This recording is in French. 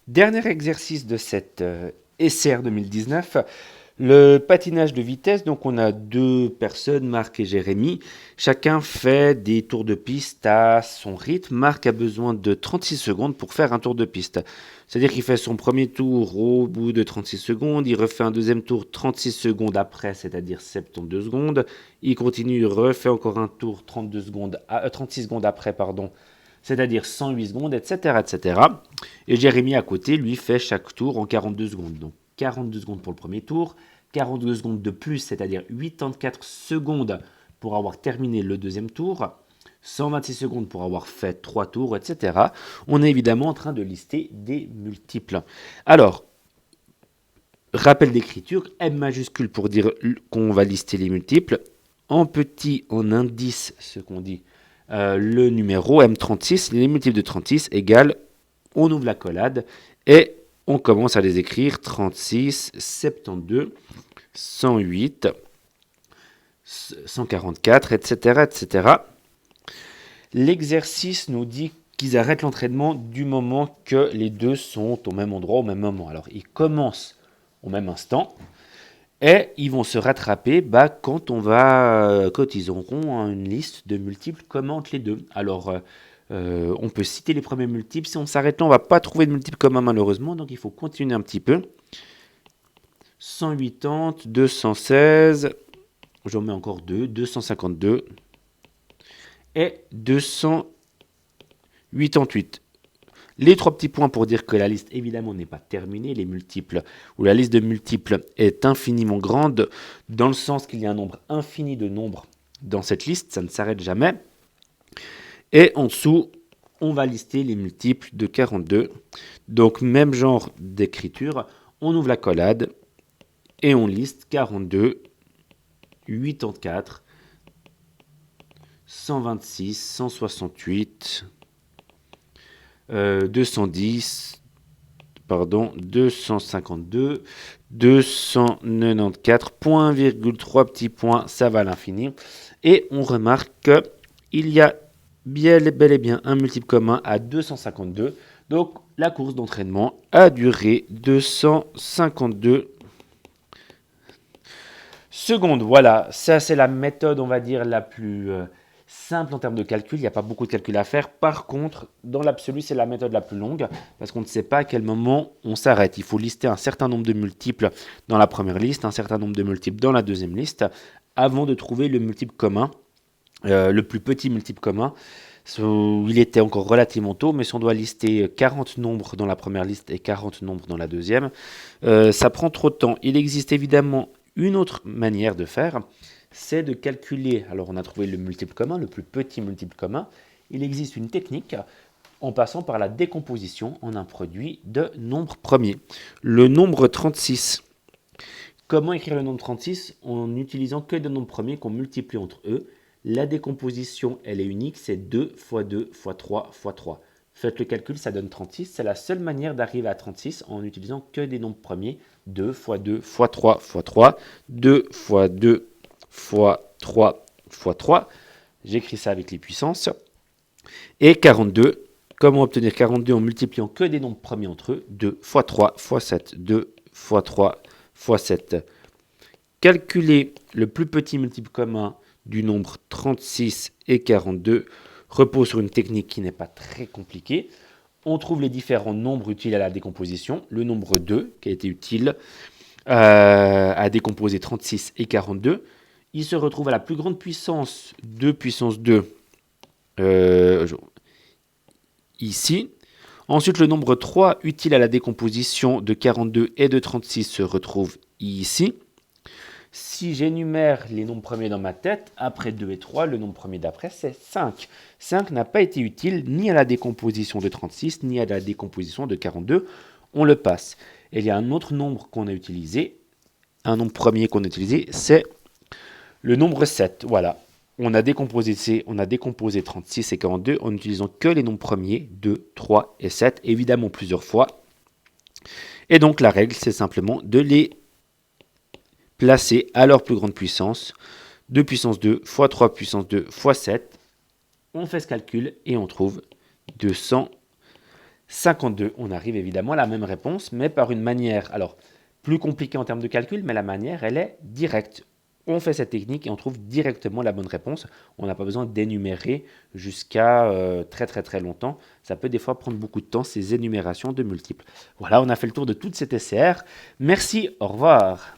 Dernier exercice de cette SR 2019, le patinage de vitesse. Donc on a deux personnes, Marc et Jérémy. Chacun fait des tours de piste à son rythme. Marc a besoin de 36 secondes pour faire un tour de piste. C'est-à-dire qu'il fait son premier tour au bout de 36 secondes, il refait un deuxième tour 36 secondes après, c'est-à-dire 72 secondes. Il continue, il refait encore un tour 32 secondes, 36 secondes après, pardon, c'est-à-dire 108 secondes, etc., etc. Et Jérémy à côté, lui, fait chaque tour en 42 secondes. Donc 42 secondes pour le premier tour, 42 secondes de plus, c'est-à-dire 84 secondes pour avoir terminé le deuxième tour, 126 secondes pour avoir fait 3 tours, etc. On est évidemment en train de lister des multiples. Alors, rappel d'écriture, M majuscule pour dire qu'on va lister les multiples. En petit, en indice, ce qu'on dit, le numéro M36, les multiples de 36 égale, on ouvre la collade et on commence à les écrire 36, 72, 108, 144, etc., etc. L'exercice nous dit qu'ils arrêtent l'entraînement du moment que les deux sont au même endroit au même moment. Alors, ils commencent au même instant et ils vont se rattraper quand ils auront une liste de multiples communs entre les deux. Alors, on peut citer les premiers multiples. Si on s'arrête là, on ne va pas trouver de multiples communs malheureusement, donc il faut continuer un petit peu. 180, 216, j'en mets encore 2, 252 et 288. Les trois petits points pour dire que la liste évidemment n'est pas terminée, les multiples, ou la liste de multiples est infiniment grande, dans le sens qu'il y a un nombre infini de nombres dans cette liste, ça ne s'arrête jamais. Et en dessous, on va lister les multiples de 42. Donc même genre d'écriture, on ouvre la collade et on liste 42, 84, 126, 168, 210, 252, 294, point, virgule, 3 petits points, ça va à l'infini. Et on remarque qu'il y a bel et bien un multiple commun à 252. Donc la course d'entraînement a duré 252 secondes. Voilà, ça c'est la méthode, on va dire, la plus simple en termes de calcul. Il n'y a pas beaucoup de calcul à faire. Par contre, dans l'absolu, c'est la méthode la plus longue parce qu'on ne sait pas à quel moment on s'arrête. Il faut lister un certain nombre de multiples dans la première liste, un certain nombre de multiples dans la deuxième liste avant de trouver le multiple commun, le plus petit multiple commun. Il était encore relativement tôt, mais si on doit lister 40 nombres dans la première liste et 40 nombres dans la deuxième, ça prend trop de temps. Il existe évidemment une autre manière de faire, c'est de calculer, alors on a trouvé le multiple commun, le plus petit multiple commun, il existe une technique en passant par la décomposition en un produit de nombres premiers. Le nombre 36, comment écrire le nombre 36 en n'utilisant que des nombres premiers qu'on multiplie entre eux? La décomposition, elle est unique, c'est 2 fois 2 fois 3 fois 3. Faites le calcul, ça donne 36. C'est la seule manière d'arriver à 36 en n'utilisant que des nombres premiers. 2 fois 2 fois 3 fois 3. 2 fois 2 fois 3 fois 3. J'écris ça avec les puissances. Et 42. Comment obtenir 42 en multipliant que des nombres premiers entre eux? 2 fois 3 fois 7. 2 fois 3 fois 7. Calculer le plus petit multiple commun du nombre 36 et 42 repose sur une technique qui n'est pas très compliquée. On trouve les différents nombres utiles à la décomposition. Le nombre 2 qui a été utile à décomposer 36 et 42. Il se retrouve à la plus grande puissance 2 puissance 2 ici. Ensuite, le nombre 3 utile à la décomposition de 42 et de 36 se retrouve ici. Si j'énumère les nombres premiers dans ma tête, après 2 et 3, le nombre premier d'après, c'est 5. 5 n'a pas été utile ni à la décomposition de 36, ni à la décomposition de 42. On le passe. Et il y a un autre nombre qu'on a utilisé, un nombre premier qu'on a utilisé, c'est le nombre 7. Voilà. On a décomposé 36 et 42 en n'utilisant que les nombres premiers, 2, 3 et 7, évidemment plusieurs fois. Et donc la règle, c'est simplement de les placer à leur plus grande puissance, 2 puissance 2 fois 3 puissance 2 fois 7. On fait ce calcul et on trouve 256 52. On arrive évidemment à la même réponse, mais par une manière, alors, plus compliquée en termes de calcul, mais la manière, elle est directe. On fait cette technique et on trouve directement la bonne réponse. On n'a pas besoin d'énumérer jusqu'à très très très longtemps. Ça peut des fois prendre beaucoup de temps, ces énumérations de multiples. Voilà, on a fait le tour de toute cette SCR. Merci, au revoir.